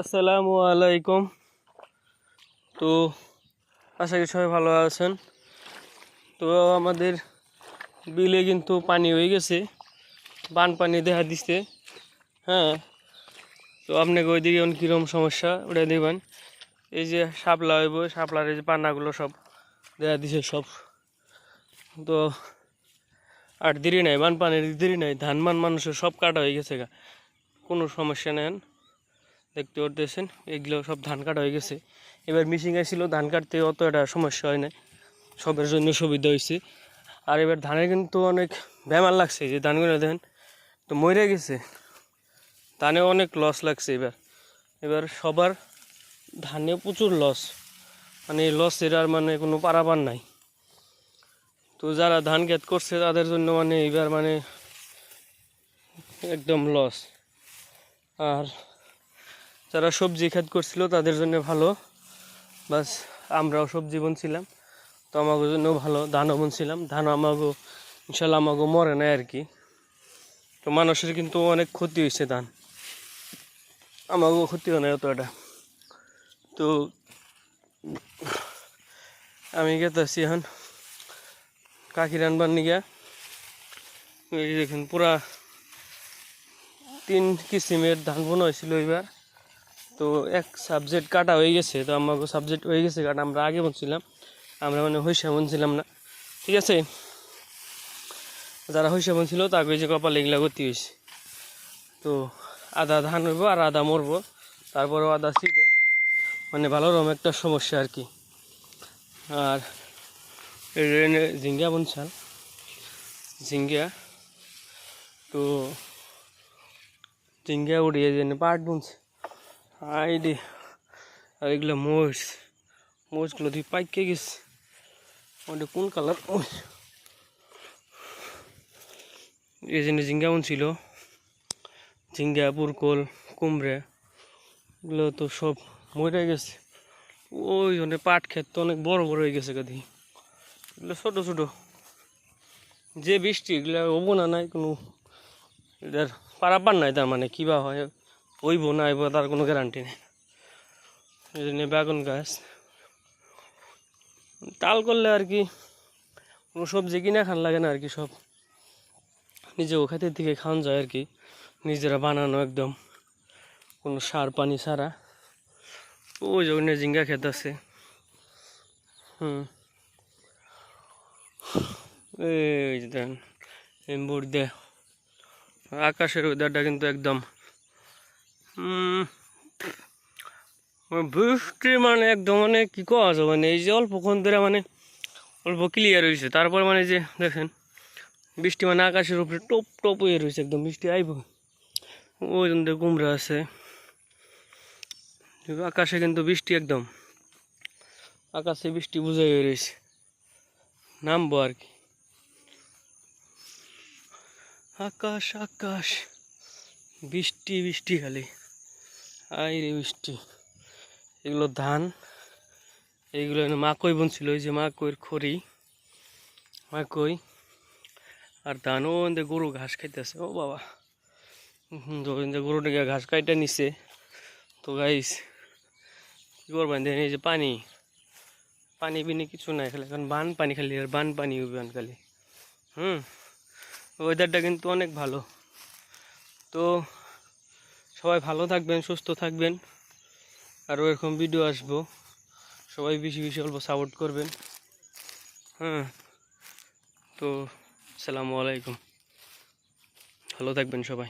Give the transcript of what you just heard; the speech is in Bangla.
আসসালামু আলাইকুম। তো আশা করি সবাই ভালো আছেন। তো আমাদের বিলে কিন্তু পানি হয়ে গেছে, বানপানি দেখা দিচ্ছে। হ্যাঁ, তো আপনাকে ওইদিকে কীরকম সমস্যা ওটা দেখবেন। এই যে শাপলা হইব, শাপলার এই যে পানাগুলো সব দেখা দিছে সব। তো আর দেরি নাই, বানপানির দেরি নাই, ধান মানুষের সব কাটা হয়ে গেছে গা, কোনো সমস্যা নেন। দেখতে পারতেছেন এগুলো সব ধান কাটা হয়ে গেছে। এবার মিশিং আসছিল, ধান কাটতে অত একটা সমস্যা হয় না, সবের জন্য সুবিধা হয়েছে। আর এবার ধানের কিন্তু অনেক বেমার লাগছে, যে ধানগুলো দেখেন তো মরে গেছে, ধানে অনেক লস লাগছে। এবার এবার সবার ধানে প্রচুর লস, মানে লসের আর মানে কোনো পারাবার নাই। তো যারা ধান ক্ষেত করছে তাদের জন্য মানে এবার মানে একদম লস। আর যারা সবজি ক্ষেত করছিল তাদের জন্য ভালো, বাস আমরাও সবজি বুনছিলাম, তো আমাদের জন্য ভালো। ধানও বুনছিলাম, ধানও আমাকে ইনশাল্লাহ আমাকে মরে নাই আর কি। তো মানুষের কিন্তু অনেক ক্ষতি হয়েছে, ধান আমাকেও ক্ষতি হয় না অত এটা। তো আমি গেতেছি এখন কাকি রানবার নিগা। এই দেখুন পুরা 3 কিসিমের ধান বোনা হয়েছিল এবার। তো এক সাবজেক্ট কাটা হয়ে গেছে, তো আমাকে সাবজেক্ট হয়ে গেছে কাটা, আমরা আগে বুনছিলাম, আমরা মানে হইসা বুনছিলাম না, ঠিক আছে। যারা হইসা বুনছিল তাকে যে কপালে এগুলা গতি হয়েছে। তো আদা ধান হইব আর আদা মরবো, তারপরেও আদা ছিটে, মানে ভালো রকম একটা সমস্যা আর কি। আর ঝিঙ্গা বুনছাল, ঝিঙ্গা, তো ঝিঙ্গা উড়িয়ে যে পাট বুনছে আইডি। আর এগুলো মোষগুলো দিয়ে পাইকে গেছে, ওটা কোন কালার। এই জন্য ঝিঙ্গা বুনছিল, ঝিঙ্গা, পুরকল, কুমড়া, এগুলো তো সব মরে গেছে। ওই জন্য পাট ক্ষেত তো অনেক বড় বড় হয়ে গেছে গাদি, এগুলো ছোটো ছোটো। যে বৃষ্টি এগুলো হবো না, নাই কোনো এটার পারাপার নাই, তার মানে কিবা হয় হইব না হইব তার কোনো গ্যারান্টি নেই। এই জন্য বেগুন গাছ তাল করলে আর কি কোনো সবজি কিনে খান লাগে না আর কি, সব নিজেও খাতের থেকে খাওয়ান যায় আর কি, নিজেরা বানানো একদম কোনো সার পানি ছাড়া। ওই জন্য ঝিঙ্গা ক্ষেত আছে। এই যে দেন এম্বুর দে আকাশের ওয়েদারটা কিন্তু একদম বৃষ্টি, মানে একদম মানে কি কওয়া যাবে, মানে এই যে অল্পক্ষণ ধরে মানে অল্প ক্লিয়ার হয়েছে, তারপর মানে যে দেখেন বৃষ্টি মানে আকাশের উপরে টপ টপ হয়ে রয়েছে, একদম বৃষ্টি আইব। ওই জন্য কুমড়া আছে, আকাশে কিন্তু বৃষ্টি, একদম আকাশে বৃষ্টি বুঝাই হয়ে রয়েছে, নামবো আর কি। আকাশ আকাশ বৃষ্টি বৃষ্টি খালি আই রে বৃষ্টি। এগুলো ধান, এইগুলো মাকই বুনছিল, ওই যে মাকইয়ের খড়ি, মাকই আর ধান। ও গরু ঘাস খাইতেছে, ও বাবা, গরুটাকে ঘাস কাইটা নিছে। তো গাইস কি করবেন দেখেন, এই যে পানি পানি বিনি কিছু নাই, খালি এখন বান পানি, খালি আর বান পানি উঠবেন খালি। ওয়েদারটা কিন্তু অনেক ভালো। তো সবাই ভালো থাকবেন, সুস্থ থাকবেন, আরও এরকম ভিডিও আসবো, সবাই বেশি বেশি অল্প সাপোর্ট করবেন। তো আসসালামু আলাইকুম, ভালো থাকবেন সবাই।